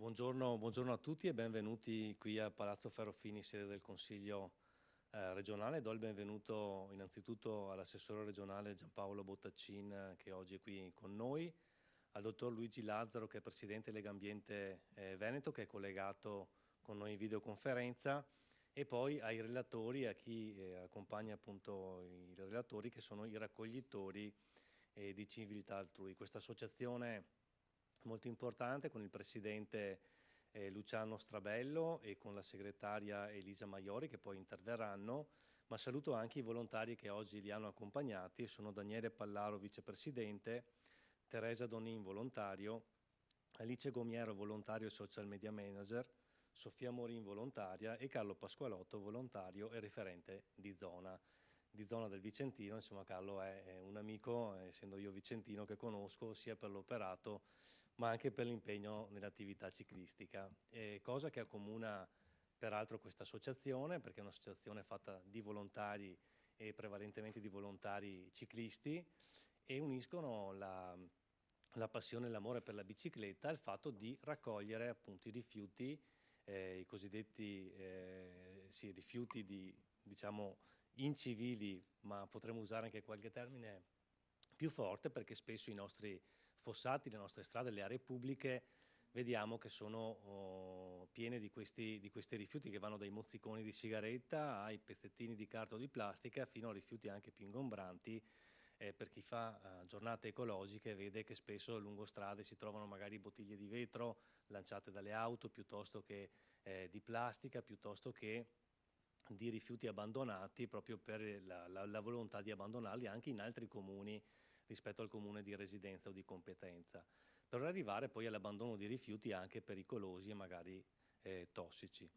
Buongiorno a tutti e benvenuti qui a Palazzo Ferrofini, sede del Consiglio regionale. Do il benvenuto innanzitutto all'assessore regionale Giampaolo Bottaccin, che oggi è qui con noi, al dottor Luigi Lazzaro, che è presidente Legambiente Veneto, che è collegato con noi in videoconferenza, e poi ai relatori, a chi accompagna appunto i relatori, che sono i raccoglitori di civiltà altrui. Questa associazione molto importante, con il presidente Luciano Strabello e con la segretaria Elisa Maiori, che poi interverranno, ma saluto anche i volontari che oggi li hanno accompagnati. Sono Daniele Pallaro, vicepresidente, Teresa Donin, volontario, Alice Gomiero, volontario e social media manager, Sofia Morin, volontaria, e Carlo Pasqualotto, volontario e referente di zona del Vicentino. Insomma, Carlo è un amico, essendo io vicentino, che conosco sia per l'operato ma anche per l'impegno nell'attività ciclistica, cosa che accomuna peraltro questa associazione, perché è un'associazione fatta di volontari e prevalentemente di volontari ciclisti, e uniscono la passione e l'amore per la bicicletta al fatto di raccogliere appunto i rifiuti, i cosiddetti rifiuti diciamo incivili, ma potremmo usare anche qualche termine più forte, perché spesso i nostri fossati, le nostre strade, le aree pubbliche, vediamo che sono piene di questi rifiuti che vanno dai mozziconi di sigaretta ai pezzettini di carta o di plastica, fino a rifiuti anche più ingombranti. Per chi fa giornate ecologiche vede che spesso lungo strade si trovano magari bottiglie di vetro lanciate dalle auto, piuttosto che di plastica, piuttosto che di rifiuti abbandonati, proprio per la volontà di abbandonarli anche in altri comuni rispetto al comune di residenza o di competenza, per arrivare poi all'abbandono di rifiuti anche pericolosi e magari tossici.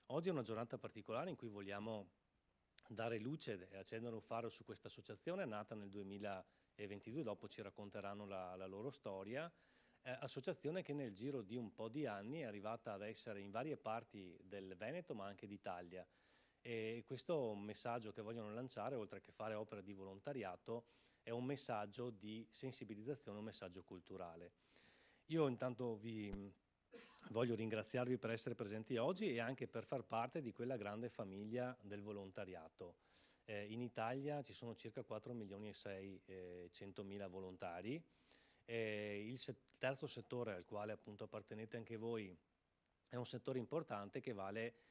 Oggi è una giornata particolare in cui vogliamo dare luce e accendere un faro su questa associazione nata nel 2022, dopo ci racconteranno la loro storia, associazione che nel giro di un po' di anni è arrivata ad essere in varie parti del Veneto ma anche d'Italia. E questo messaggio che vogliono lanciare, oltre che fare opera di volontariato, è un messaggio di sensibilizzazione, un messaggio culturale. Io intanto voglio ringraziarvi per essere presenti oggi e anche per far parte di quella grande famiglia del volontariato. In Italia ci sono circa 4 milioni e 600 mila volontari. Il terzo settore al quale appunto appartenete anche voi è un settore importante che vale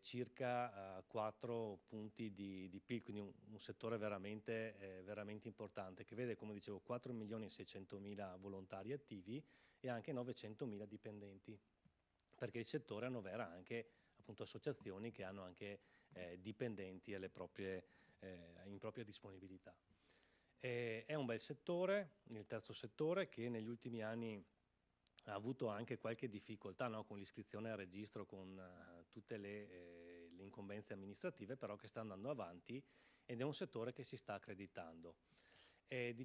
circa 4 punti di PIL, quindi un settore veramente importante, che vede, come dicevo, 4 milioni e 600 mila volontari attivi e anche 900 mila dipendenti, perché il settore annovera anche appunto associazioni che hanno anche dipendenti in propria disponibilità. È un bel settore, il terzo settore, che negli ultimi anni ha avuto anche qualche difficoltà, no, con l'iscrizione al registro, con tutte le incombenze amministrative, però che sta andando avanti ed è un settore che si sta accreditando.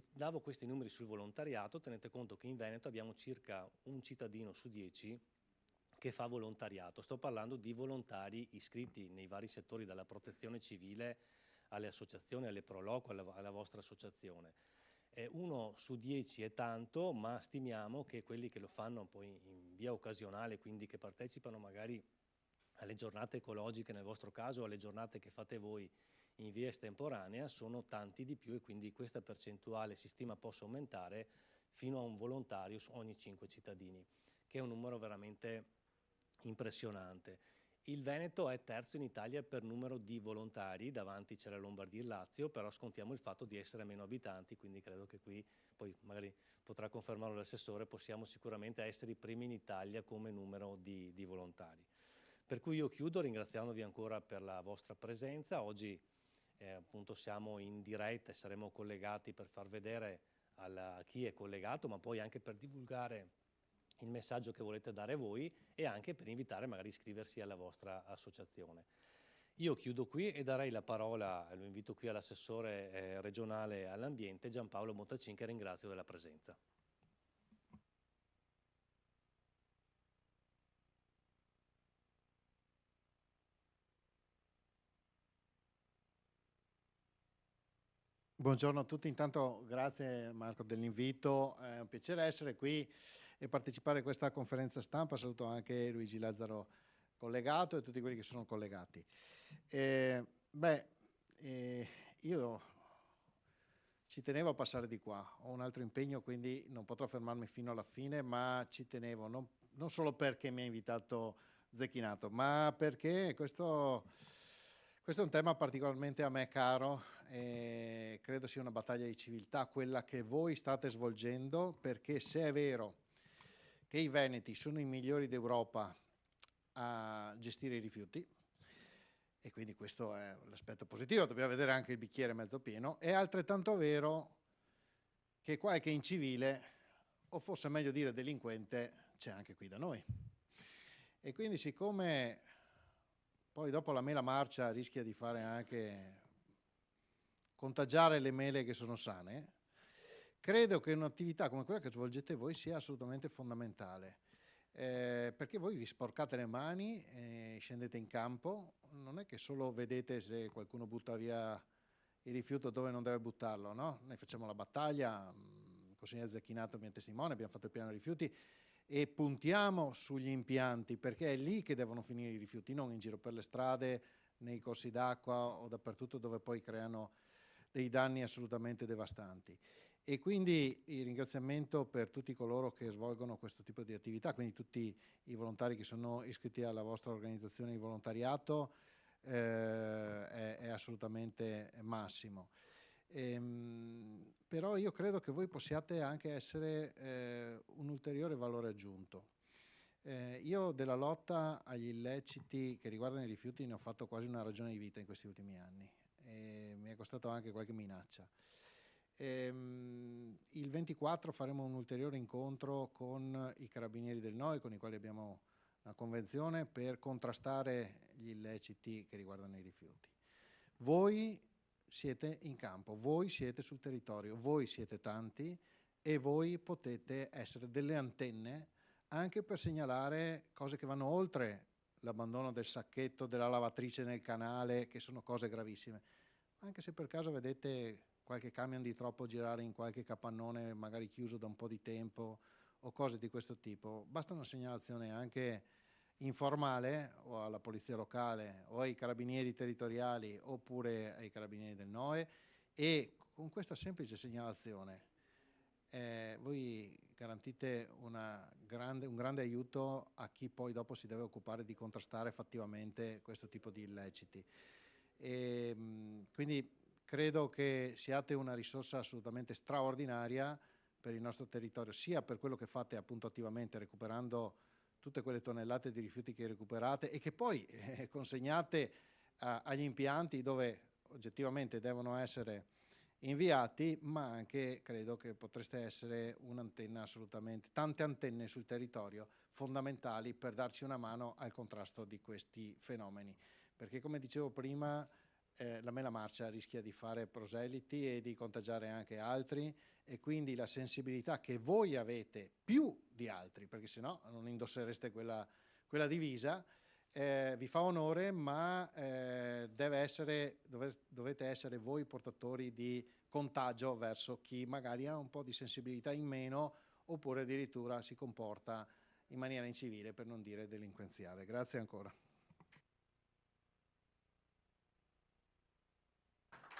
Davo questi numeri sul volontariato. Tenete conto che in Veneto abbiamo circa un cittadino su 10 che fa volontariato. Sto parlando di volontari iscritti nei vari settori, dalla protezione civile alle associazioni, alle Proloco, alla vostra associazione. 1 su 10 è tanto, ma stimiamo che quelli che lo fanno poi in via occasionale, quindi che partecipano magari alle giornate ecologiche nel vostro caso, alle giornate che fate voi in via estemporanea, sono tanti di più, e quindi questa percentuale si stima possa aumentare fino a un volontario su ogni 5 cittadini, che è un numero veramente impressionante. Il Veneto è terzo in Italia per numero di volontari, davanti c'è la Lombardia e il Lazio, però scontiamo il fatto di essere meno abitanti, quindi credo che qui, poi magari potrà confermarlo l'assessore, possiamo sicuramente essere i primi in Italia come numero di volontari. Per cui io chiudo ringraziandovi ancora per la vostra presenza. Oggi appunto siamo in diretta e saremo collegati per far vedere a chi è collegato, ma poi anche per divulgare il messaggio che volete dare voi e anche per invitare magari a iscriversi alla vostra associazione. Io chiudo qui e darei la parola, lo invito qui all'assessore regionale all'ambiente Giampaolo Bottaccin, che ringrazio della presenza. Buongiorno a tutti, intanto grazie Marco dell'invito, è un piacere essere qui e partecipare a questa conferenza stampa. Saluto anche Luigi Lazzaro collegato e tutti quelli che sono collegati. Io ci tenevo a passare di qua, ho un altro impegno, quindi non potrò fermarmi fino alla fine, ma ci tenevo, non solo perché mi ha invitato Zecchinato, ma perché questo è un tema particolarmente a me caro e credo sia una battaglia di civiltà quella che voi state svolgendo, perché se è vero che i veneti sono i migliori d'Europa a gestire i rifiuti, e quindi questo è l'aspetto positivo, dobbiamo vedere anche il bicchiere mezzo pieno, è altrettanto vero che qualche incivile, o forse meglio dire delinquente, c'è anche qui da noi. E quindi siccome poi dopo la mela marcia rischia di fare anche contagiare le mele che sono sane, credo che un'attività come quella che svolgete voi sia assolutamente fondamentale. Perché voi vi sporcate le mani, scendete in campo, non è che solo vedete se qualcuno butta via il rifiuto dove non deve buttarlo, no? Noi facciamo la battaglia, il consigliere Zecchinato mi è testimone, abbiamo fatto il piano rifiuti e puntiamo sugli impianti, perché è lì che devono finire i rifiuti, non in giro per le strade, nei corsi d'acqua o dappertutto dove poi creano dei danni assolutamente devastanti. E quindi il ringraziamento per tutti coloro che svolgono questo tipo di attività, quindi tutti i volontari che sono iscritti alla vostra organizzazione di volontariato, è assolutamente massimo. Però io credo che voi possiate anche essere un ulteriore valore aggiunto. Io della lotta agli illeciti che riguardano i rifiuti ne ho fatto quasi una ragione di vita in questi ultimi anni e mi è costato anche qualche minaccia. Il 24 faremo un ulteriore incontro con i carabinieri del NOI, con i quali abbiamo una convenzione per contrastare gli illeciti che riguardano i rifiuti. Voi siete in campo, voi siete sul territorio, voi siete tanti e voi potete essere delle antenne anche per segnalare cose che vanno oltre l'abbandono del sacchetto, della lavatrice nel canale, che sono cose gravissime. Anche se per caso vedete qualche camion di troppo girare in qualche capannone magari chiuso da un po' di tempo o cose di questo tipo, basta una segnalazione anche informale o alla polizia locale o ai carabinieri territoriali oppure ai carabinieri del NOE, e con questa semplice segnalazione voi garantite un grande aiuto a chi poi dopo si deve occupare di contrastare fattivamente questo tipo di illeciti. Quindi credo che siate una risorsa assolutamente straordinaria per il nostro territorio, sia per quello che fate appunto attivamente recuperando tutte quelle tonnellate di rifiuti che recuperate e che poi consegnate agli impianti dove oggettivamente devono essere inviati, ma anche credo che potreste essere un'antenna assolutamente, tante antenne sul territorio fondamentali per darci una mano al contrasto di questi fenomeni. Perché come dicevo prima, la mela marcia rischia di fare proseliti e di contagiare anche altri, e quindi la sensibilità che voi avete più di altri, perché sennò non indossereste quella divisa, vi fa onore, ma dovete essere voi portatori di contagio verso chi magari ha un po' di sensibilità in meno oppure addirittura si comporta in maniera incivile, per non dire delinquenziale. Grazie ancora.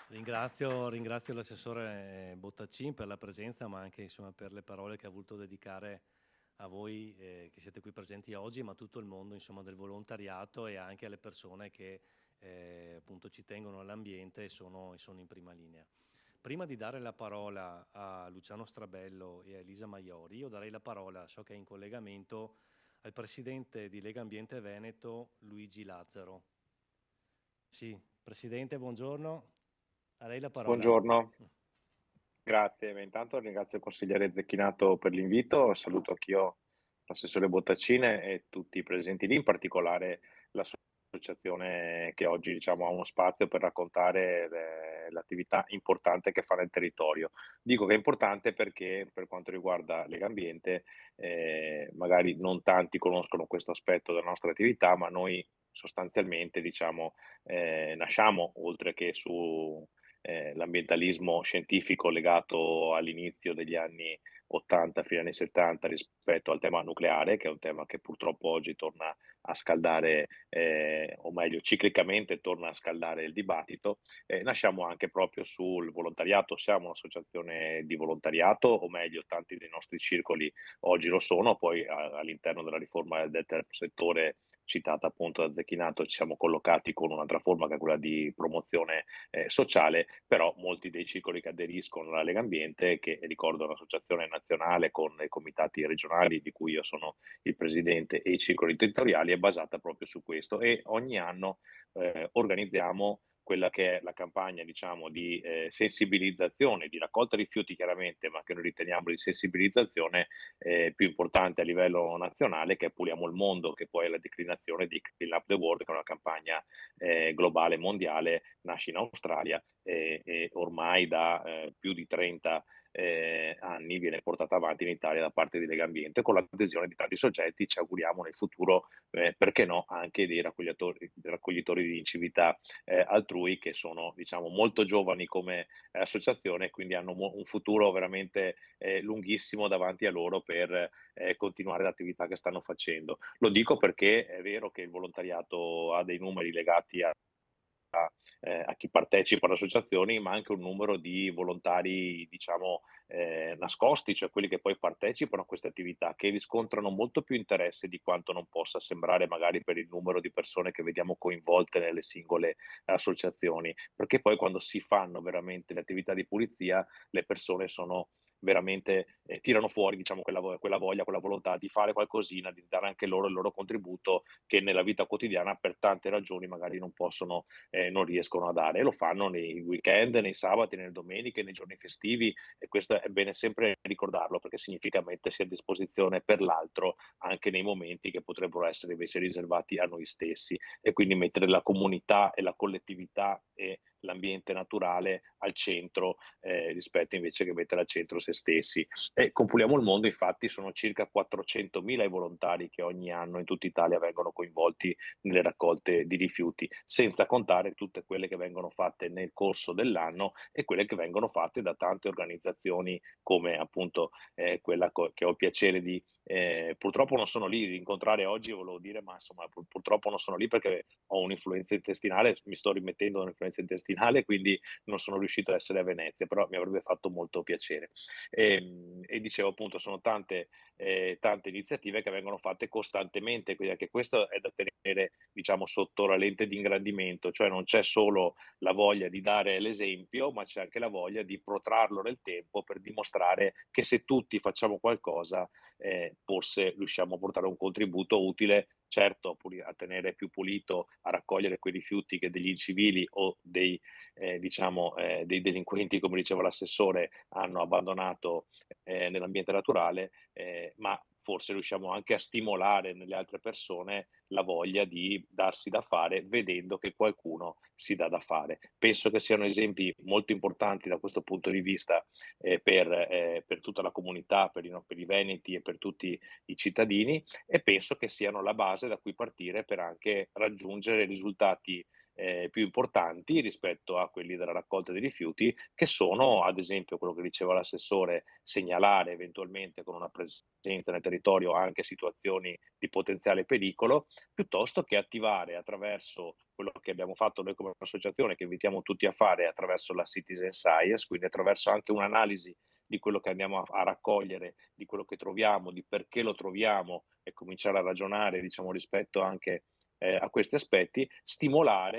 Ringrazio l'assessore Bottacin per la presenza, ma anche insomma, per le parole che ha voluto dedicare a voi che siete qui presenti oggi, ma a tutto il mondo insomma, del volontariato e anche alle persone che appunto ci tengono all'ambiente e sono in prima linea. Prima di dare la parola a Luciano Strabello e a Elisa Maiori, io darei la parola, so che è in collegamento, al presidente di Lega Ambiente Veneto, Luigi Lazzaro. Sì, presidente, buongiorno. A lei la parola. Buongiorno, grazie. Intanto ringrazio il consigliere Zecchinato per l'invito, saluto anch'io l'assessore Bottacine e tutti i presenti lì, in particolare l'associazione che oggi diciamo, ha uno spazio per raccontare l'attività importante che fa nel territorio. Dico che è importante perché per quanto riguarda Lega Ambiente magari non tanti conoscono questo aspetto della nostra attività, ma noi sostanzialmente diciamo, nasciamo oltre che su l'ambientalismo scientifico legato all'inizio degli anni 80, fine anni 70 rispetto al tema nucleare, che è un tema che purtroppo oggi torna a scaldare, o meglio ciclicamente torna a scaldare il dibattito. Nasciamo anche proprio sul volontariato, siamo un'associazione di volontariato, o meglio tanti dei nostri circoli oggi lo sono, poi all'interno della riforma del terzo settore citata appunto da Zecchinato ci siamo collocati con un'altra forma che è quella di promozione sociale, però molti dei circoli che aderiscono alla Lega Ambiente, che ricordo è un'associazione nazionale con i comitati regionali di cui io sono il presidente e i circoli territoriali, è basata proprio su questo e ogni anno organizziamo quella che è la campagna, diciamo, di sensibilizzazione, di raccolta rifiuti chiaramente, ma che noi riteniamo di sensibilizzazione più importante a livello nazionale, che è Puliamo il Mondo, che poi è la declinazione di Clean Up the World, che è una campagna globale mondiale, nasce in Australia e ormai da più di 30 anni viene portata avanti in Italia da parte di Legambiente con l'adesione di tanti soggetti. Ci auguriamo nel futuro, perché no, anche dei raccoglitori di incività altrui che sono, diciamo, molto giovani come associazione, quindi hanno un futuro veramente lunghissimo davanti a loro per continuare l'attività che stanno facendo. Lo dico perché è vero che il volontariato ha dei numeri legati a chi partecipa alle associazioni, ma anche un numero di volontari, diciamo, nascosti, cioè quelli che poi partecipano a queste attività, che riscontrano molto più interesse di quanto non possa sembrare magari per il numero di persone che vediamo coinvolte nelle singole associazioni, perché poi quando si fanno veramente le attività di pulizia, le persone sono veramente tirano fuori, diciamo, quella voglia, quella volontà di fare qualcosina, di dare anche loro il loro contributo che nella vita quotidiana per tante ragioni magari non riescono a dare, e lo fanno nei weekend, nei sabati, nelle domeniche, nei giorni festivi, e questo è bene sempre ricordarlo perché significa mettersi a disposizione per l'altro anche nei momenti che potrebbero essere invece riservati a noi stessi, e quindi mettere la comunità e la collettività e l'ambiente naturale al centro rispetto invece che mettere al centro se stessi. E con Puliamo il Mondo infatti sono circa 400.000 i volontari che ogni anno in tutta Italia vengono coinvolti nelle raccolte di rifiuti, senza contare tutte quelle che vengono fatte nel corso dell'anno e quelle che vengono fatte da tante organizzazioni come appunto quella che ho il piacere di purtroppo non sono lì, incontrare oggi volevo dire, ma insomma purtroppo non sono lì perché ho un'influenza intestinale, mi sto rimettendo da un'influenza intestinale, quindi non sono riuscito ad essere a Venezia, però mi avrebbe fatto molto piacere. E dicevo appunto, sono tante iniziative che vengono fatte costantemente, quindi anche questo è da tenere, diciamo, sotto la lente di ingrandimento, cioè non c'è solo la voglia di dare l'esempio, ma c'è anche la voglia di protrarlo nel tempo per dimostrare che se tutti facciamo qualcosa, forse riusciamo a portare un contributo utile, certo a tenere più pulito, a raccogliere quei rifiuti che degli incivili o dei delinquenti, come diceva l'assessore, hanno abbandonato nell'ambiente naturale, ma forse riusciamo anche a stimolare nelle altre persone la voglia di darsi da fare vedendo che qualcuno si dà da fare. Penso che siano esempi molto importanti da questo punto di vista per tutta la comunità, per i veneti e per tutti i cittadini, e penso che siano la base da cui partire per anche raggiungere risultati più importanti rispetto a quelli della raccolta dei rifiuti, che sono, ad esempio, quello che diceva l'assessore, segnalare eventualmente con una presenza nel territorio anche situazioni di potenziale pericolo, piuttosto che attivare attraverso quello che abbiamo fatto noi come associazione, che invitiamo tutti a fare attraverso la citizen science, quindi attraverso anche un'analisi di quello che andiamo a raccogliere, di quello che troviamo, di perché lo troviamo e cominciare a ragionare, diciamo, rispetto anche a questi aspetti,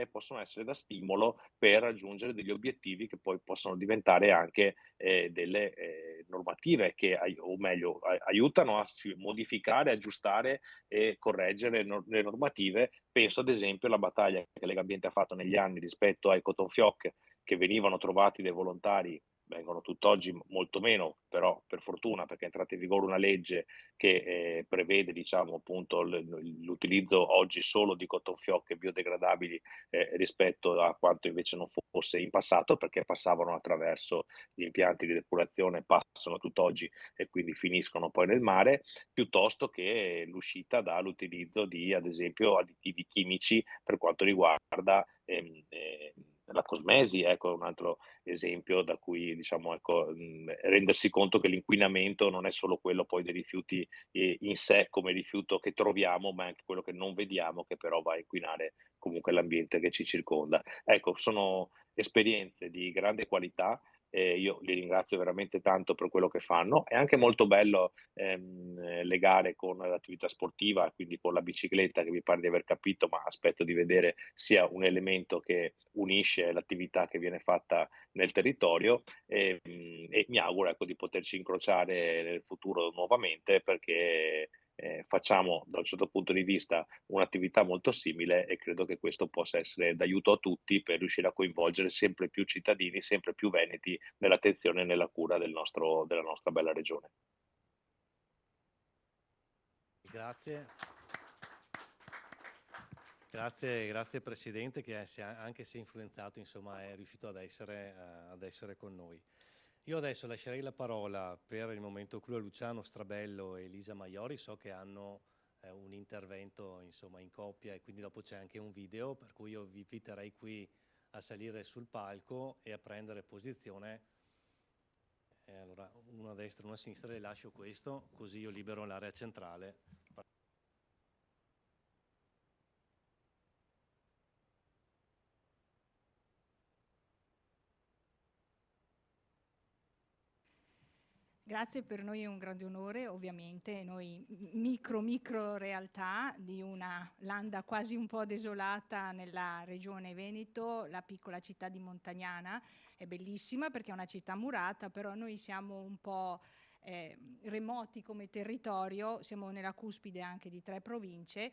possono essere da stimolo per raggiungere degli obiettivi che poi possono diventare anche delle normative che, o meglio, aiutano a modificare, aggiustare e correggere le normative. Penso ad esempio alla battaglia che Legambiente ha fatto negli anni rispetto ai cotton fioc che venivano trovati dai volontari, vengono tutt'oggi molto meno, però per fortuna, perché è entrata in vigore una legge che prevede, diciamo, appunto l'utilizzo oggi solo di cotton fioc biodegradabili rispetto a quanto invece non fosse in passato, perché passavano attraverso gli impianti di depurazione, passano tutt'oggi e quindi finiscono poi nel mare, piuttosto che l'uscita dall'utilizzo di, ad esempio, additivi chimici per quanto riguarda la cosmesi, ecco, è un altro esempio da cui diciamo, ecco, rendersi conto che l'inquinamento non è solo quello poi dei rifiuti, in sé come rifiuto che troviamo, ma è anche quello che non vediamo, che però va a inquinare comunque l'ambiente che ci circonda. Ecco, sono esperienze di grande qualità e io li ringrazio veramente tanto per quello che fanno. È anche molto bello, legare con l'attività sportiva, quindi con la bicicletta, che mi pare di aver capito, ma aspetto di vedere, sia un elemento che unisce l'attività che viene fatta nel territorio, e mi auguro, ecco, di poterci incrociare nel futuro nuovamente perché, facciamo da un certo punto di vista un'attività molto simile e credo che questo possa essere d'aiuto a tutti per riuscire a coinvolgere sempre più cittadini, sempre più veneti nell'attenzione e nella cura della nostra bella regione. Grazie. Grazie Presidente che anche se influenzato, insomma, è riuscito ad essere con noi. Io adesso lascerei la parola per il momento clou a Luciano Strabello e Elisa Maiori. So che hanno un intervento, insomma, in coppia, e quindi dopo c'è anche un video, per cui io vi inviterei qui a salire sul palco e a prendere posizione. Allora, uno a destra e uno a sinistra, le lascio questo, così io libero l'area centrale. Grazie, per noi è un grande onore, ovviamente, noi micro realtà di una landa quasi un po' desolata nella regione Veneto, la piccola città di Montagnana, è bellissima perché è una città murata, però noi siamo un po' remoti come territorio, siamo nella cuspide anche di 3 province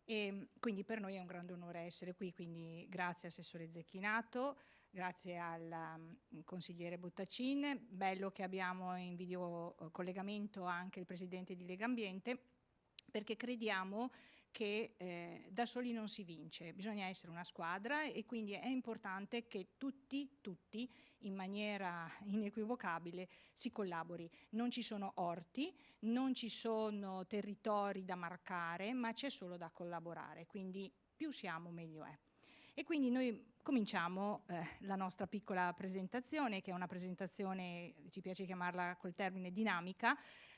e quindi per noi è un grande onore essere qui, quindi grazie Assessore Zecchinato. Grazie al consigliere Bottacin, bello che abbiamo in video collegamento anche il presidente di Legambiente, perché crediamo che da soli non si vince, bisogna essere una squadra e quindi è importante che tutti in maniera inequivocabile si collabori. Non ci sono orti, non ci sono territori da marcare, ma c'è solo da collaborare, quindi più siamo meglio è. E quindi noi cominciamo la nostra piccola presentazione, che è una presentazione, ci piace chiamarla col termine dinamica,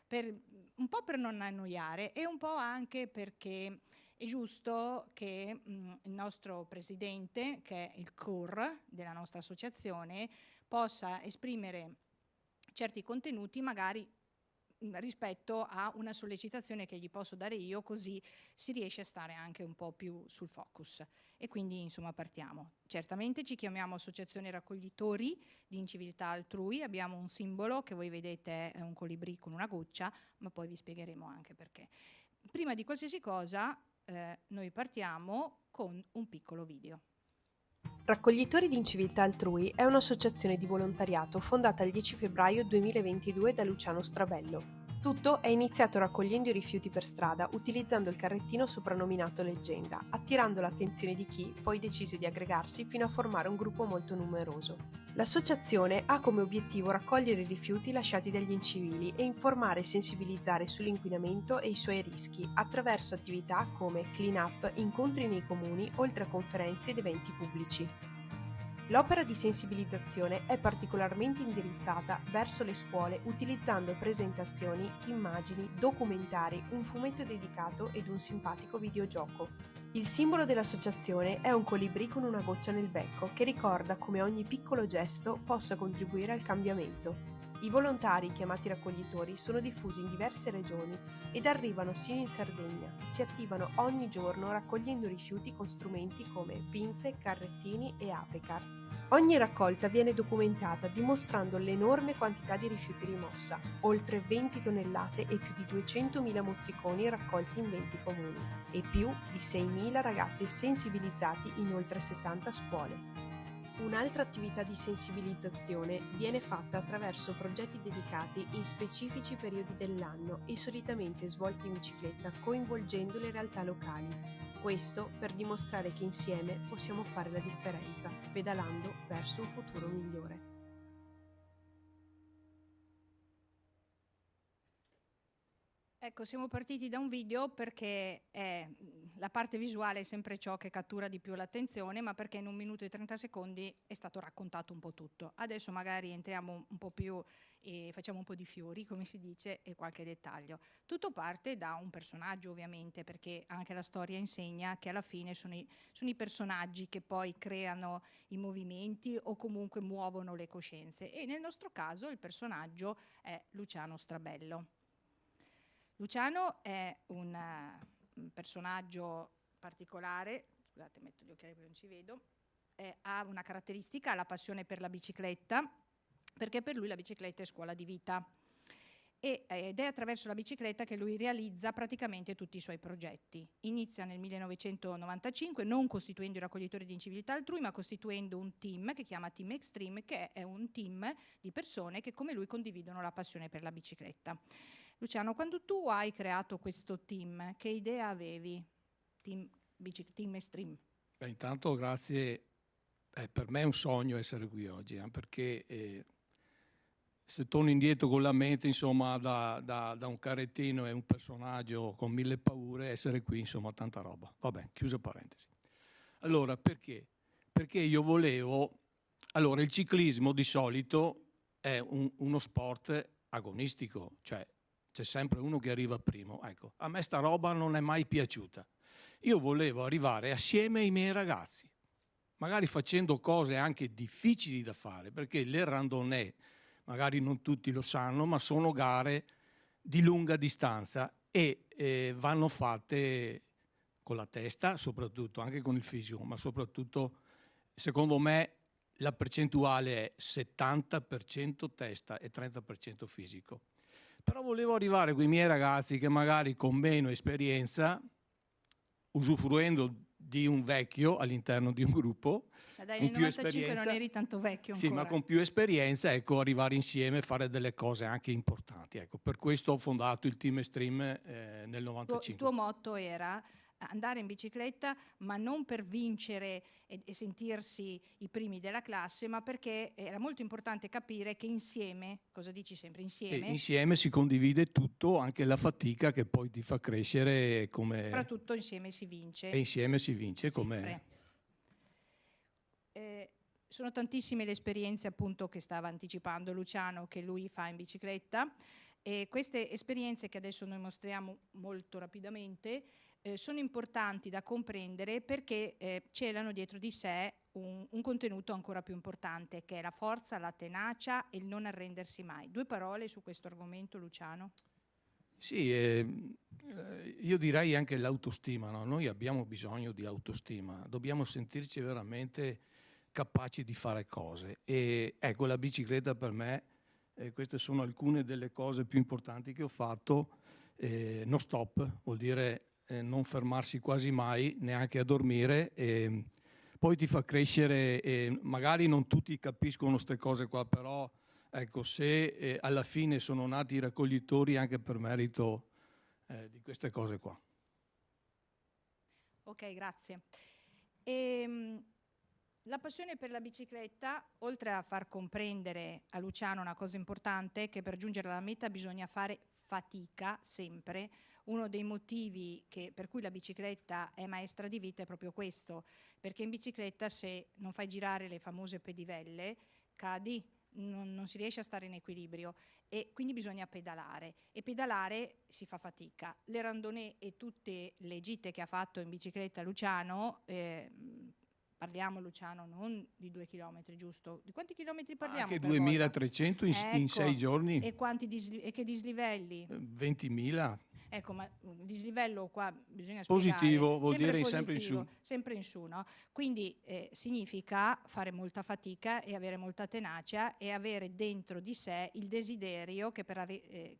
un po' per non annoiare e un po' anche perché è giusto che il nostro presidente, che è il core della nostra associazione, possa esprimere certi contenuti magari rispetto a una sollecitazione che gli posso dare io, così si riesce a stare anche un po' più sul focus. E quindi insomma partiamo. Certamente ci chiamiamo Associazione Raccoglitori di Inciviltà Altrui, abbiamo un simbolo che voi vedete è un colibrì con una goccia, ma poi vi spiegheremo anche perché. Prima di qualsiasi cosa noi partiamo con un piccolo video. Raccoglitori di Inciviltà Altrui è un'associazione di volontariato fondata il 10 febbraio 2022 da Luciano Strabello. Tutto è iniziato raccogliendo i rifiuti per strada utilizzando il carrettino soprannominato Leggenda, attirando l'attenzione di chi poi decise di aggregarsi fino a formare un gruppo molto numeroso. L'associazione ha come obiettivo raccogliere i rifiuti lasciati dagli incivili e informare e sensibilizzare sull'inquinamento e i suoi rischi attraverso attività come clean up, incontri nei comuni, oltre a conferenze ed eventi pubblici. L'opera di sensibilizzazione è particolarmente indirizzata verso le scuole utilizzando presentazioni, immagini, documentari, un fumetto dedicato ed un simpatico videogioco. Il simbolo dell'associazione è un colibrì con una goccia nel becco che ricorda come ogni piccolo gesto possa contribuire al cambiamento. I volontari, chiamati raccoglitori, sono diffusi in diverse regioni ed arrivano sino in Sardegna. Si attivano ogni giorno raccogliendo rifiuti con strumenti come pinze, carrettini e apecar. Ogni raccolta viene documentata dimostrando l'enorme quantità di rifiuti rimossa, oltre 20 tonnellate e più di 200.000 mozziconi raccolti in 20 comuni e più di 6.000 ragazzi sensibilizzati in oltre 70 scuole. Un'altra attività di sensibilizzazione viene fatta attraverso progetti dedicati in specifici periodi dell'anno e solitamente svolti in bicicletta coinvolgendo le realtà locali. Questo per dimostrare che insieme possiamo fare la differenza, pedalando verso un futuro migliore. Ecco, siamo partiti da un video perché la parte visuale è sempre ciò che cattura di più l'attenzione, ma perché in 1 minuto e 30 secondi è stato raccontato un po' tutto. Adesso magari entriamo un po' più e facciamo un po' di fiori, come si dice, e qualche dettaglio. Tutto parte da un personaggio, ovviamente, perché anche la storia insegna che alla fine sono i personaggi che poi creano i movimenti o comunque muovono le coscienze. E nel nostro caso il personaggio è Luciano Strabello. Luciano è un personaggio particolare, scusate, metto gli occhiali perché non ci vedo, ha una caratteristica, ha la passione per la bicicletta, perché per lui la bicicletta è scuola di vita. Ed è attraverso la bicicletta che lui realizza praticamente tutti i suoi progetti. Inizia nel 1995 non costituendo i raccoglitori di inciviltà altrui, ma costituendo un team che chiama Team Extreme, che è un team di persone che come lui condividono la passione per la bicicletta. Luciano, quando tu hai creato questo team, che idea avevi? Team Extreme. Intanto grazie, per me è un sogno essere qui oggi, perché se torno indietro con la mente, insomma, da un carrettino e un personaggio con 1000 paure, essere qui, insomma, tanta roba. Vabbè, chiusa parentesi. Allora, perché? Perché io volevo... Allora, il ciclismo di solito è uno sport agonistico, cioè c'è sempre uno che arriva primo. Ecco, a me sta roba non è mai piaciuta. Io volevo arrivare assieme ai miei ragazzi, magari facendo cose anche difficili da fare, perché le randonnée, magari non tutti lo sanno, ma sono gare di lunga distanza e vanno fatte con la testa, soprattutto, anche con il fisico, ma soprattutto, secondo me, la percentuale è 70% testa e 30% fisico. Però volevo arrivare con i miei ragazzi che magari con meno esperienza, usufruendo di un vecchio all'interno di un gruppo, dai, nel 95 non eri tanto vecchio ancora. Sì, ma con più esperienza, ecco, arrivare insieme e fare delle cose anche importanti. Ecco, per questo ho fondato il Team Extreme nel 95. Il tuo motto era andare in bicicletta, ma non per vincere e sentirsi i primi della classe, ma perché era molto importante capire che insieme, cosa dici sempre, insieme si condivide tutto, anche la fatica che poi ti fa crescere come... Soprattutto insieme si vince. E insieme si vince come... Sono tantissime le esperienze appunto che stava anticipando Luciano che lui fa in bicicletta e queste esperienze che adesso noi mostriamo molto rapidamente sono importanti da comprendere perché celano dietro di sé un contenuto ancora più importante che è la forza, la tenacia e il non arrendersi mai. 2 parole su questo argomento, Luciano? Sì, io direi anche l'autostima, no? Noi abbiamo bisogno di autostima, dobbiamo sentirci veramente capaci di fare cose e ecco la bicicletta per me, queste sono alcune delle cose più importanti che ho fatto, non stop, vuol dire non fermarsi quasi mai, neanche a dormire, poi ti fa crescere, magari non tutti capiscono queste cose qua, però ecco se alla fine sono nati i raccoglitori anche per merito di queste cose qua. Ok, grazie. La passione per la bicicletta, oltre a far comprendere a Luciano una cosa importante, che per giungere alla meta bisogna fare fatica sempre. Uno dei motivi per cui la bicicletta è maestra di vita è proprio questo, perché in bicicletta se non fai girare le famose pedivelle, cadi, non si riesce a stare in equilibrio e quindi bisogna pedalare e pedalare si fa fatica. Le randonnée e tutte le gite che ha fatto in bicicletta Luciano, parliamo Luciano non di 2 chilometri, giusto? Di quanti chilometri parliamo? Anche 2300 in 6 giorni. E che dislivelli? 20.000. Ecco, ma il dislivello qua bisogna spiegare. Positivo, vuol dire sempre in su. Sempre in su, no? Quindi significa fare molta fatica e avere molta tenacia e avere dentro di sé il desiderio che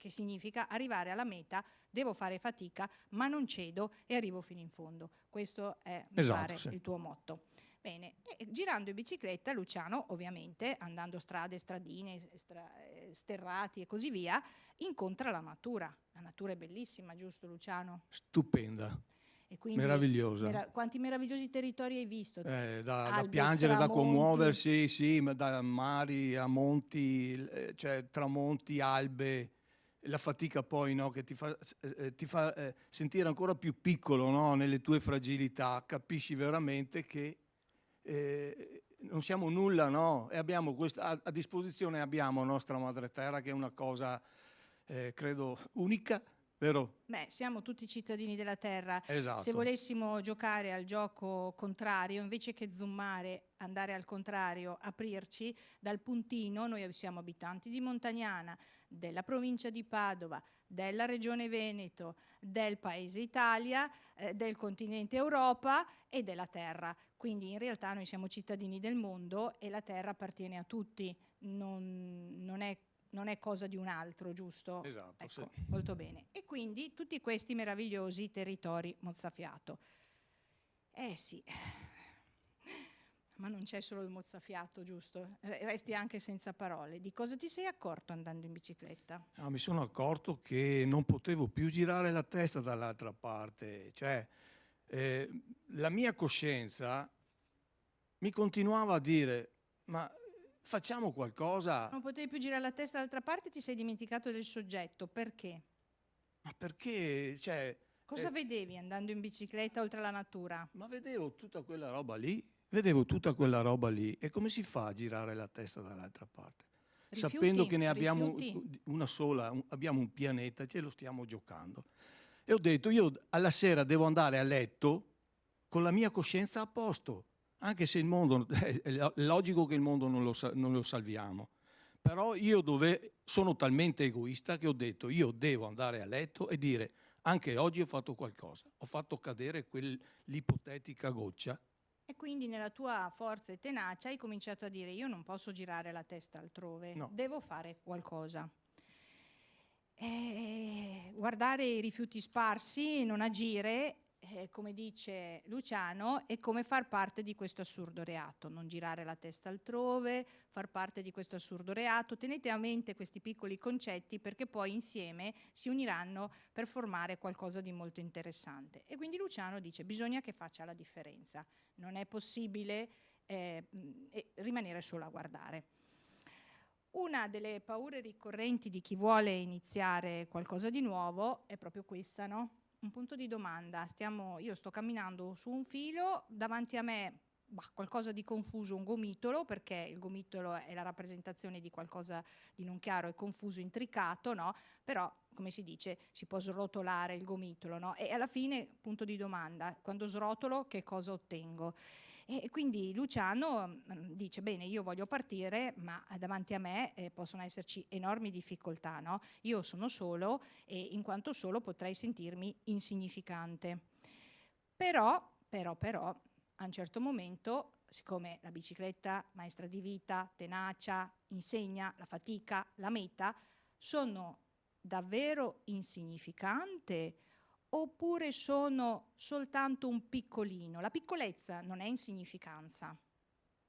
significa arrivare alla meta, devo fare fatica, ma non cedo e arrivo fino in fondo. Questo è, mi pare, sì, il tuo motto. Bene, girando in bicicletta Luciano, ovviamente, andando strade, stradine, sterrati e così via, incontra la natura. La natura è bellissima, giusto Luciano? Stupenda, e quindi meravigliosa. Quanti meravigliosi territori hai visto? Da piangere, da commuoversi, sì, da mari a monti, cioè tramonti, albe, la fatica poi, no, che ti fa sentire ancora più piccolo, no, nelle tue fragilità, capisci veramente che non siamo nulla, no? E abbiamo a disposizione abbiamo nostra madre terra, che è una cosa credo unica, vero? Beh, siamo tutti cittadini della Terra. Esatto. Se volessimo giocare al gioco contrario, invece che zoomare, andare al contrario, aprirci dal puntino, noi siamo abitanti di Montagnana, della provincia di Padova, della regione Veneto, del paese Italia, del continente Europa e della Terra. Quindi in realtà noi siamo cittadini del mondo e la Terra appartiene a tutti, non è cosa di un altro, giusto? Esatto, ecco, sì. Molto bene. E quindi tutti questi meravigliosi territori mozzafiato. Sì, ma non c'è solo il mozzafiato, giusto? Resti anche senza parole. Di cosa ti sei accorto andando in bicicletta? Mi sono accorto che non potevo più girare la testa dall'altra parte, cioè la mia coscienza mi continuava a dire: ma facciamo qualcosa. Non potevi più girare la testa dall'altra parte, ti sei dimenticato del soggetto. Perché? Ma perché? Cioè, cosa vedevi andando in bicicletta oltre alla natura? Ma vedevo tutta quella roba lì, e come si fa a girare la testa dall'altra parte? Rifiuti, sapendo che ne abbiamo rifiuti. una sola, abbiamo un pianeta, ce lo stiamo giocando. E ho detto, io alla sera devo andare a letto con la mia coscienza a posto, anche se il mondo, è logico che il mondo non lo salviamo, però io sono talmente egoista che ho detto, io devo andare a letto e dire, anche oggi ho fatto qualcosa, ho fatto cadere quell'ipotetica goccia. E quindi nella tua forza e tenacia hai cominciato a dire, io non posso girare la testa altrove, no, devo fare qualcosa. Guardare i rifiuti sparsi, non agire, come dice Luciano, è come far parte di questo assurdo reato, non girare la testa altrove, far parte di questo assurdo reato. Tenete a mente questi piccoli concetti perché poi insieme si uniranno per formare qualcosa di molto interessante. E quindi Luciano dice, bisogna che faccia la differenza, non è possibile rimanere solo a guardare. Una delle paure ricorrenti di chi vuole iniziare qualcosa di nuovo è proprio questa, no? Un punto di domanda. Io sto camminando su un filo, davanti a me qualcosa di confuso, un gomitolo, perché il gomitolo è la rappresentazione di qualcosa di non chiaro e confuso, intricato, no? Però, come si dice, si può srotolare il gomitolo, no? E alla fine, punto di domanda, quando srotolo che cosa ottengo? E quindi Luciano dice, bene, io voglio partire, ma davanti a me possono esserci enormi difficoltà, no? Io sono solo e in quanto solo potrei sentirmi insignificante. Però, a un certo momento, siccome la bicicletta, maestra di vita, tenacia, insegna, la fatica, la meta, sono davvero insignificante oppure sono soltanto un piccolino? La piccolezza non è insignificanza.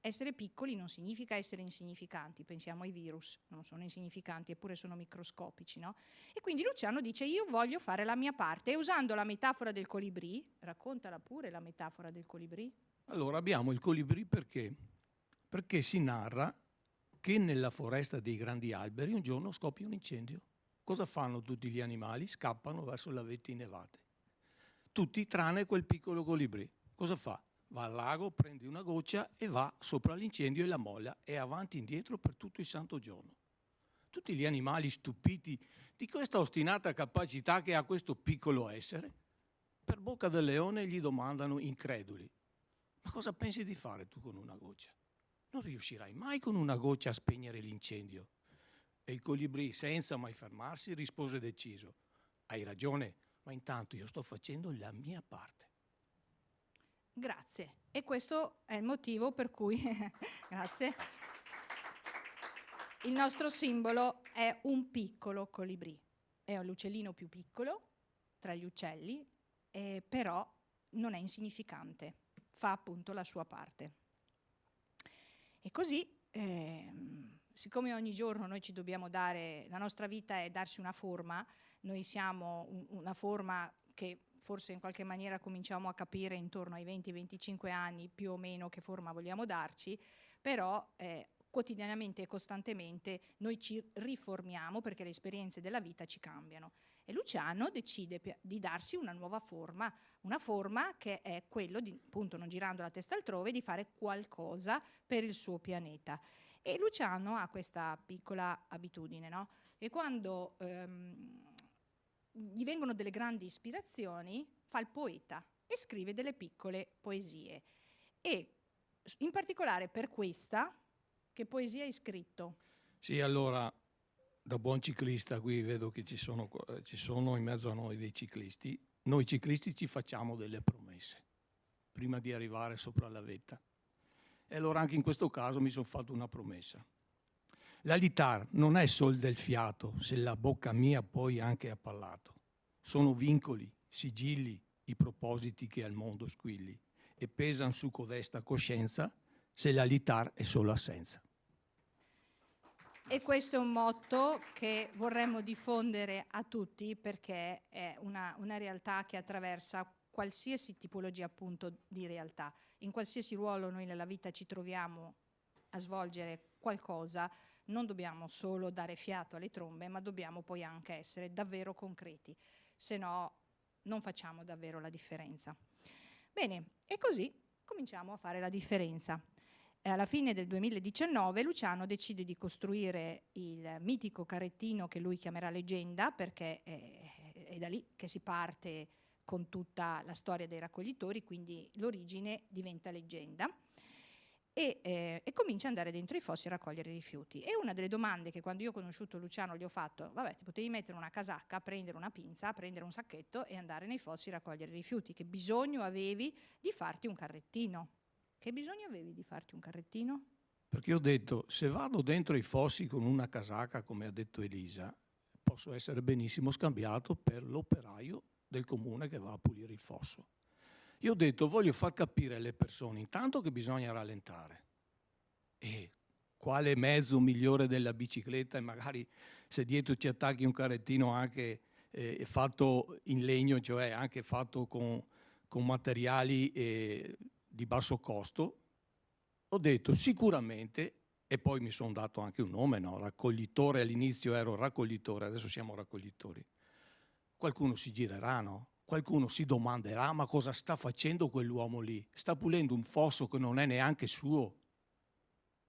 Essere piccoli non significa essere insignificanti. Pensiamo ai virus, non sono insignificanti, eppure sono microscopici, no? E quindi Luciano dice, io voglio fare la mia parte. E usando la metafora del colibrì, raccontala pure la metafora del colibrì. Allora, abbiamo il colibrì perché? Perché si narra che nella foresta dei grandi alberi un giorno scoppia un incendio. Cosa fanno tutti gli animali? Scappano verso le vette innevate. Tutti tranne quel piccolo colibrì. Cosa fa? Va al lago, prende una goccia e va sopra l'incendio e la molla e avanti e indietro per tutto il santo giorno. Tutti gli animali stupiti di questa ostinata capacità che ha questo piccolo essere, per bocca del leone gli domandano increduli: ma cosa pensi di fare tu con una goccia? Non riuscirai mai con una goccia a spegnere l'incendio. E il colibrì, senza mai fermarsi, rispose deciso: hai ragione, ma intanto io sto facendo la mia parte. Grazie. E questo è il motivo per cui grazie. Il nostro simbolo è un piccolo colibrì. È l'uccellino più piccolo tra gli uccelli, però non è insignificante. Fa appunto la sua parte. E così, siccome ogni giorno noi ci dobbiamo dare, la nostra vita è darsi una forma, noi siamo una forma che forse in qualche maniera cominciamo a capire intorno ai 20-25 anni più o meno che forma vogliamo darci, però quotidianamente e costantemente noi ci riformiamo perché le esperienze della vita ci cambiano. E Luciano decide di darsi una nuova forma, una forma che è quello di, appunto, non girando la testa altrove, di fare qualcosa per il suo pianeta. E Luciano ha questa piccola abitudine, no? E quando gli vengono delle grandi ispirazioni, fa il poeta e scrive delle piccole poesie. E in particolare per questa, che poesia hai scritto? Sì, allora, da buon ciclista qui vedo che ci sono in mezzo a noi dei ciclisti. Noi ciclisti ci facciamo delle promesse prima di arrivare sopra la vetta. E allora anche in questo caso mi sono fatto una promessa. La litar non è sol del fiato, se la bocca mia poi anche ha parlato. Sono vincoli, sigilli, i propositi che al mondo squilli e pesan su codesta coscienza se la litar è solo assenza. E questo è un motto che vorremmo diffondere a tutti, perché è una realtà che attraversa qualsiasi tipologia, appunto, di realtà. In qualsiasi ruolo noi nella vita ci troviamo a svolgere qualcosa, non dobbiamo solo dare fiato alle trombe, ma dobbiamo poi anche essere davvero concreti, se no non facciamo davvero la differenza. Bene, e così cominciamo a fare la differenza. Alla fine del 2019 Luciano decide di costruire il mitico carrettino che lui chiamerà Leggenda, perché è da lì che si parte con tutta la storia dei raccoglitori, quindi l'origine diventa leggenda, e comincia ad andare dentro i fossi a raccogliere i rifiuti. E una delle domande che quando io ho conosciuto Luciano gli ho fatto: vabbè, ti potevi mettere una casacca, prendere una pinza, prendere un sacchetto e andare nei fossi a raccogliere i rifiuti, che bisogno avevi di farti un carrettino? Che bisogno avevi di farti un carrettino? Perché ho detto, se vado dentro i fossi con una casacca, come ha detto Elisa, posso essere benissimo scambiato per l'operaio del comune che va a pulire il fosso. Io ho detto, voglio far capire alle persone intanto che bisogna rallentare. E quale mezzo migliore della bicicletta, e magari se dietro ci attacchi un carrettino anche fatto in legno, cioè anche fatto con materiali di basso costo, ho detto sicuramente, e poi mi sono dato anche un nome, no? Raccoglitore, all'inizio ero raccoglitore, adesso siamo raccoglitori. Qualcuno si girerà, no? Qualcuno si domanderà, ma cosa sta facendo quell'uomo lì? Sta pulendo un fosso che non è neanche suo.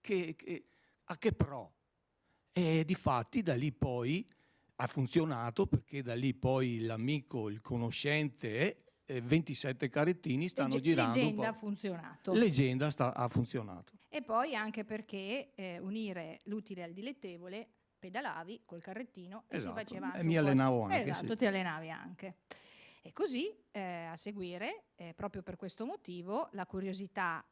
A che pro? E difatti da lì poi ha funzionato, perché da lì poi l'amico, il conoscente 27 carrettini stanno girando. Leggenda ha funzionato. Leggenda ha funzionato. E poi anche perché unire l'utile al dilettevole, pedalavi col carrettino e esatto. si faceva anche e mi allenavo anche. Esatto, sì. Ti allenavi anche. E così a seguire, proprio per questo motivo, la curiosità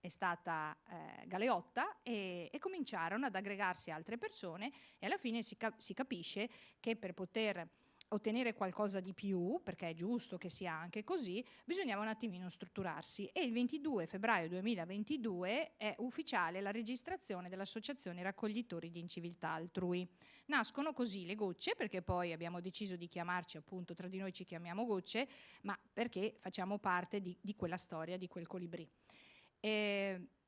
è stata galeotta e cominciarono ad aggregarsi altre persone, e alla fine si capisce che per poter ottenere qualcosa di più, perché è giusto che sia anche così, bisognava un attimino strutturarsi, e il 22 febbraio 2022 è ufficiale la registrazione dell'Associazione Raccoglitori di Inciviltà Altrui. Nascono così le gocce, perché poi abbiamo deciso di chiamarci, appunto, tra di noi ci chiamiamo gocce, ma perché facciamo parte di quella storia, di quel colibrì.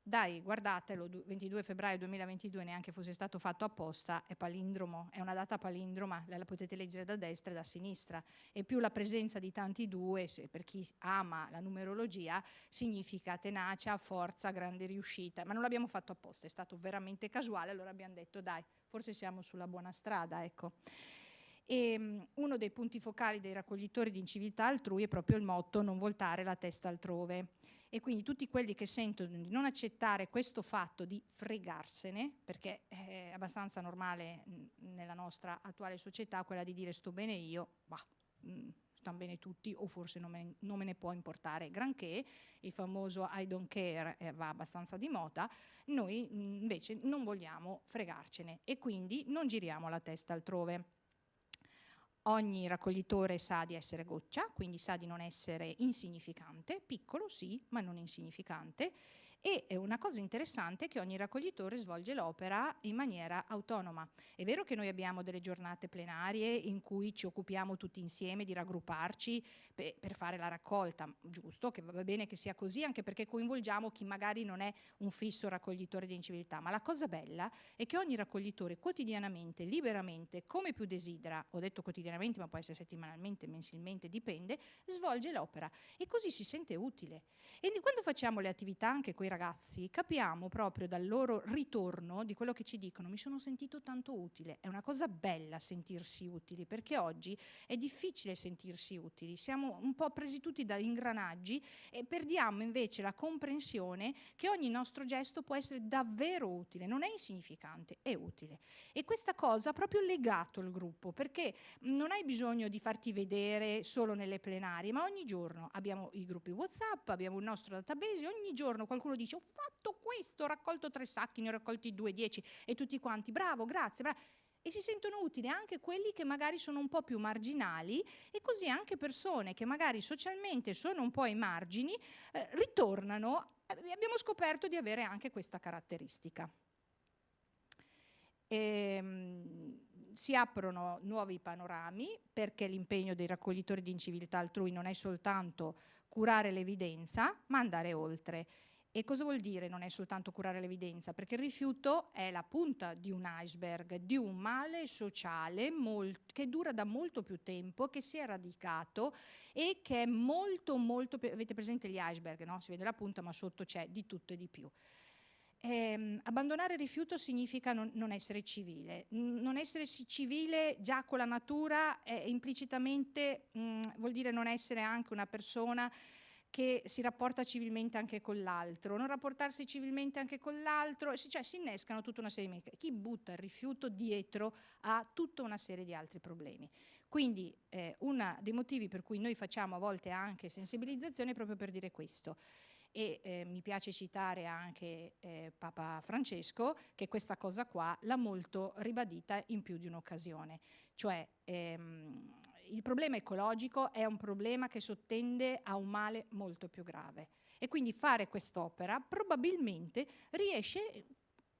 Dai, guardatelo, 22 febbraio 2022, neanche fosse stato fatto apposta, è palindromo, è una data palindroma, la potete leggere da destra e da sinistra, e più la presenza di tanti due, per chi ama la numerologia, significa tenacia, forza, grande riuscita, ma non l'abbiamo fatto apposta, è stato veramente casuale, allora abbiamo detto dai, forse siamo sulla buona strada, ecco. E uno dei punti focali dei raccoglitori di Inciviltà Altrui è proprio il motto non voltare la testa altrove. E quindi tutti quelli che sentono di non accettare questo fatto di fregarsene, perché è abbastanza normale nella nostra attuale società quella di dire sto bene io, stanno bene tutti, o forse non me ne può importare granché, il famoso I don't care va abbastanza di moda, noi invece non vogliamo fregarcene e quindi non giriamo la testa altrove. Ogni raccoglitore sa di essere goccia, quindi sa di non essere insignificante, piccolo sì, ma non insignificante, E una cosa interessante è che ogni raccoglitore svolge l'opera in maniera autonoma. È vero che noi abbiamo delle giornate plenarie in cui ci occupiamo tutti insieme di raggrupparci per fare la raccolta, giusto, che va bene che sia così, anche perché coinvolgiamo chi magari non è un fisso raccoglitore di inciviltà, ma la cosa bella è che ogni raccoglitore quotidianamente, liberamente, come più desidera, ho detto quotidianamente, ma può essere settimanalmente, mensilmente, dipende, svolge l'opera e così si sente utile. E quando facciamo le attività anche con i ragazzi, capiamo proprio dal loro ritorno di quello che ci dicono: mi sono sentito tanto utile. È una cosa bella sentirsi utili, perché oggi è difficile sentirsi utili, siamo un po' presi tutti da ingranaggi e perdiamo invece la comprensione che ogni nostro gesto può essere davvero utile, non è insignificante, è utile. E questa cosa ha proprio legato il gruppo, perché non hai bisogno di farti vedere solo nelle plenarie, ma ogni giorno abbiamo i gruppi WhatsApp, abbiamo il nostro database, ogni giorno qualcuno dice: ho fatto questo, ho raccolto 3 sacchi, ne ho raccolti 2, 10, e tutti quanti bravo, grazie, bravo. E si sentono utili anche quelli che magari sono un po' più marginali, e così anche persone che magari socialmente sono un po' ai margini ritornano. Abbiamo scoperto di avere anche questa caratteristica. Si aprono nuovi panorami, perché l'impegno dei raccoglitori di inciviltà altrui non è soltanto curare l'evidenza, ma andare oltre. E cosa vuol dire non è soltanto curare l'evidenza? Perché il rifiuto è la punta di un iceberg, di un male sociale che dura da molto più tempo, che si è radicato e che è molto molto più... Avete presente gli iceberg, no? Si vede la punta, ma sotto c'è di tutto e di più. Abbandonare il rifiuto significa non essere civile. Non essere civile già con la natura implicitamente vuol dire non essere anche una persona che si rapporta civilmente anche con l'altro. Non rapportarsi civilmente anche con l'altro, cioè si innescano tutta una serie di... Chi butta il rifiuto dietro ha tutta una serie di altri problemi. Quindi uno dei motivi per cui noi facciamo a volte anche sensibilizzazione è proprio per dire questo. E mi piace citare anche Papa Francesco, che questa cosa qua l'ha molto ribadita in più di un'occasione, cioè il problema ecologico è un problema che sottende a un male molto più grave, e quindi fare quest'opera probabilmente riesce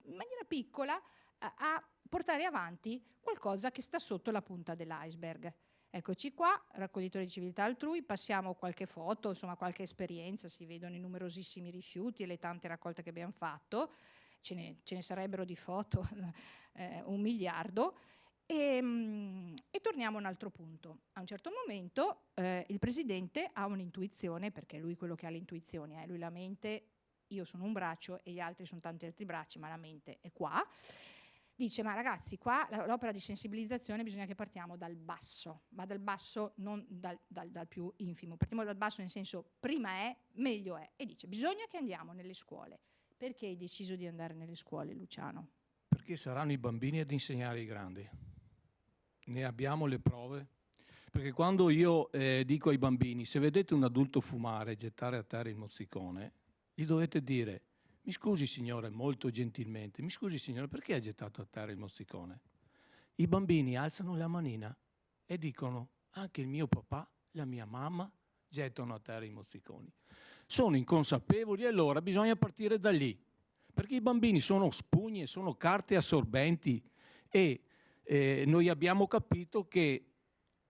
in maniera piccola a portare avanti qualcosa che sta sotto la punta dell'iceberg. Eccoci qua, raccoglitori di civiltà altrui, passiamo qualche foto, insomma qualche esperienza, si vedono i numerosissimi rifiuti e le tante raccolte che abbiamo fatto, ce ne sarebbero di foto 1 miliardo, e torniamo a un altro punto. A un certo momento il presidente ha un'intuizione, perché è lui quello che ha le intuizioni, lui la mente, io sono un braccio e gli altri sono tanti altri bracci, ma la mente è qua. Dice: ma ragazzi, qua l'opera di sensibilizzazione bisogna che partiamo dal basso, ma dal basso non dal più infimo, partiamo dal basso nel senso prima è, meglio è, e dice: bisogna che andiamo nelle scuole. Perché hai deciso di andare nelle scuole, Luciano? Perché saranno i bambini ad insegnare ai grandi, ne abbiamo le prove, perché quando io dico ai bambini: se vedete un adulto fumare e gettare a terra il mozzicone, gli dovete dire: mi scusi signore, molto gentilmente, mi scusi signore, perché ha gettato a terra il mozzicone? I bambini alzano la manina e dicono: anche il mio papà, la mia mamma gettano a terra i mozziconi. Sono inconsapevoli, e allora bisogna partire da lì, perché i bambini sono spugne, sono carte assorbenti, e noi abbiamo capito che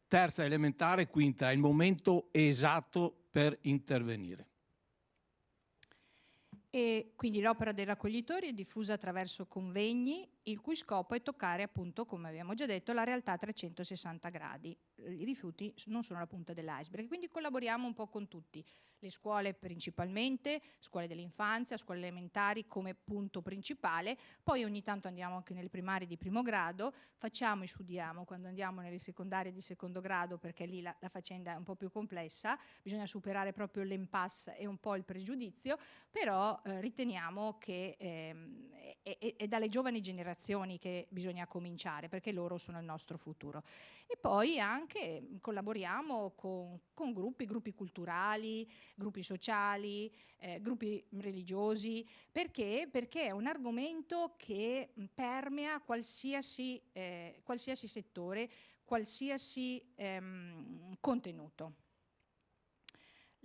terza elementare, quinta è il momento esatto per intervenire. E quindi l'opera dei raccoglitori è diffusa attraverso convegni, il cui scopo è toccare, appunto, come abbiamo già detto, la realtà a 360 gradi. I rifiuti non sono la punta dell'iceberg, quindi collaboriamo un po' con tutti. Le scuole principalmente, scuole dell'infanzia, scuole elementari come punto principale, poi ogni tanto andiamo anche nelle primarie di primo grado, facciamo e studiamo quando andiamo nelle secondarie di secondo grado, perché lì la faccenda è un po' più complessa, bisogna superare proprio l'impasse e un po' il pregiudizio, però riteniamo che è dalle giovani generazioni che bisogna cominciare, perché loro sono il nostro futuro. E poi anche collaboriamo con gruppi culturali, gruppi sociali, gruppi religiosi. Perché? Perché è un argomento che permea qualsiasi settore, qualsiasi contenuto.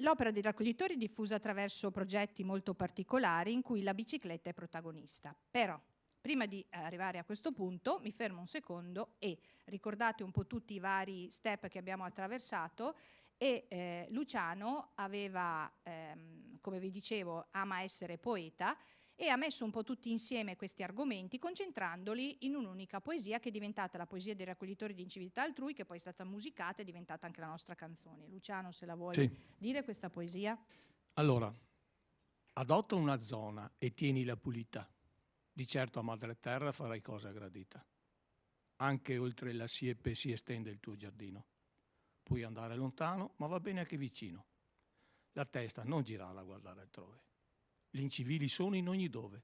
L'opera dei raccoglitori è diffusa attraverso progetti molto particolari in cui la bicicletta è protagonista. Però, prima di arrivare a questo punto, mi fermo un secondo e ricordate un po' tutti i vari step che abbiamo attraversato e Luciano aveva, come vi dicevo, ama essere poeta e ha messo un po' tutti insieme questi argomenti concentrandoli in un'unica poesia che è diventata la poesia dei raccoglitori di inciviltà altrui, che poi è stata musicata e è diventata anche la nostra canzone. Luciano, se la vuoi dire questa poesia? Allora, adotta una zona e tienila pulita. Di certo a madre terra farai cosa gradita. Anche oltre la siepe si estende il tuo giardino. Puoi andare lontano, ma va bene anche vicino. La testa non girarla a guardare altrove. Gli incivili sono in ogni dove.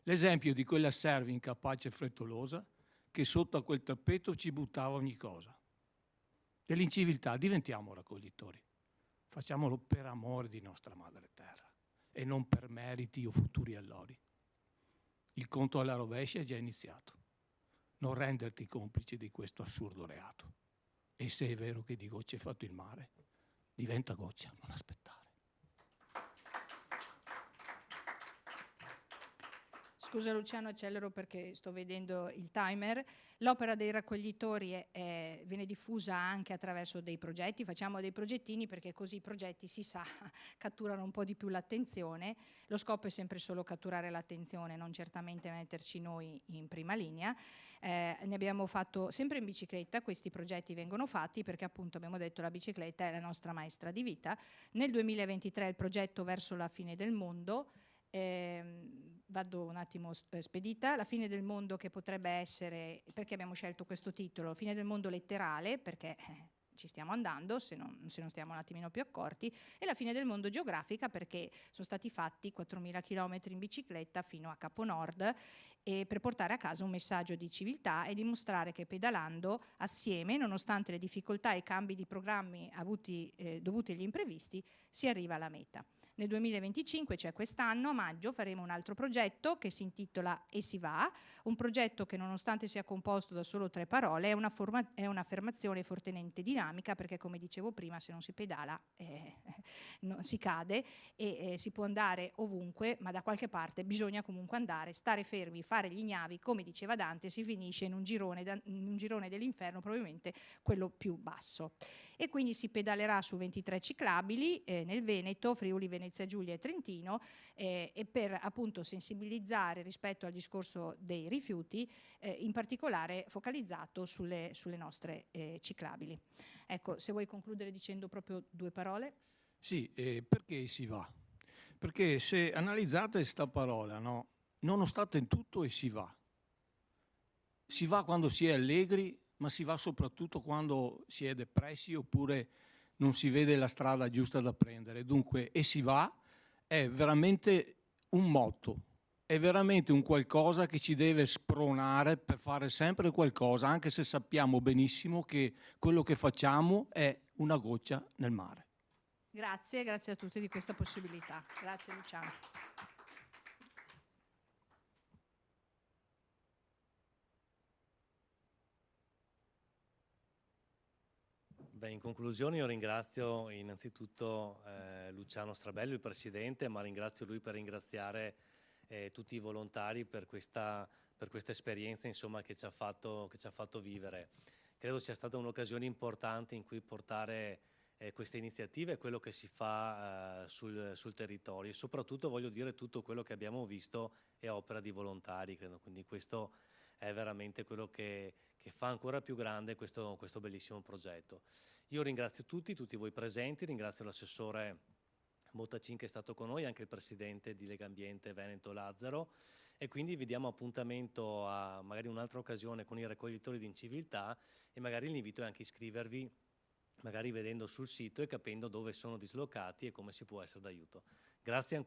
L'esempio di quella serva incapace e frettolosa che sotto a quel tappeto ci buttava ogni cosa. Dell'inciviltà diventiamo raccoglitori. Facciamolo per amore di nostra madre terra e non per meriti o futuri allori. Il conto alla rovescia è già iniziato. Non renderti complice di questo assurdo reato. E se è vero che di gocce è fatto il mare, diventa goccia, non aspettare. Scusa Luciano, accelero perché sto vedendo il timer. L'opera dei raccoglitori viene diffusa anche attraverso dei progetti, facciamo dei progettini perché così i progetti, si sa, catturano un po' di più l'attenzione. Lo scopo è sempre solo catturare l'attenzione, non certamente metterci noi in prima linea. Ne abbiamo fatto sempre in bicicletta, questi progetti vengono fatti perché appunto abbiamo detto la bicicletta è la nostra maestra di vita. Nel 2023 il progetto Verso la fine del mondo, vado un attimo spedita, la fine del mondo che potrebbe essere, perché abbiamo scelto questo titolo, fine del mondo letterale, perché ci stiamo andando se non stiamo un attimino più accorti, e la fine del mondo geografica perché sono stati fatti 4.000 chilometri in bicicletta fino a Capo Nord e per portare a casa un messaggio di civiltà e dimostrare che pedalando assieme, nonostante le difficoltà e i cambi di programmi dovuti agli imprevisti, si arriva alla meta. Nel 2025, cioè quest'anno, a maggio, faremo un altro progetto che si intitola E si va, un progetto che nonostante sia composto da solo 3 parole è un'affermazione fortemente dinamica perché, come dicevo prima, se non si pedala si cade e si può andare ovunque, ma da qualche parte bisogna comunque andare, stare fermi, fare gli ignavi, come diceva Dante, si finisce in un girone dell'inferno, probabilmente quello più basso. E quindi si pedalerà su 23 ciclabili nel Veneto, Friuli, Venezia Giulia e Trentino e per appunto sensibilizzare rispetto al discorso dei rifiuti, in particolare focalizzato sulle nostre ciclabili. Ecco, se vuoi concludere dicendo proprio 2 parole. Sì, perché si va? Perché se analizzate questa parola, no? Nonostante in tutto si va. Si va quando si è allegri, ma si va soprattutto quando si è depressi oppure non si vede la strada giusta da prendere. Dunque, e si va è veramente un motto, è veramente un qualcosa che ci deve spronare per fare sempre qualcosa, anche se sappiamo benissimo che quello che facciamo è una goccia nel mare. Grazie a tutti di questa possibilità. Grazie Luciano. In conclusione io ringrazio innanzitutto Luciano Strabello, il Presidente, ma ringrazio lui per ringraziare tutti i volontari per questa esperienza insomma, che ci ha fatto vivere. Credo sia stata un'occasione importante in cui portare queste iniziative, quello che si fa sul territorio e soprattutto voglio dire tutto quello che abbiamo visto è opera di volontari, credo, quindi questo è veramente quello che fa ancora più grande questo bellissimo progetto. Io ringrazio tutti voi presenti, ringrazio l'assessore Bottacin che è stato con noi, anche il presidente di Lega Ambiente Veneto Lazzaro e quindi vi diamo appuntamento a magari un'altra occasione con i raccoglitori di inciviltà e magari l'invito è anche iscrivervi, magari vedendo sul sito e capendo dove sono dislocati e come si può essere d'aiuto. Grazie ancora.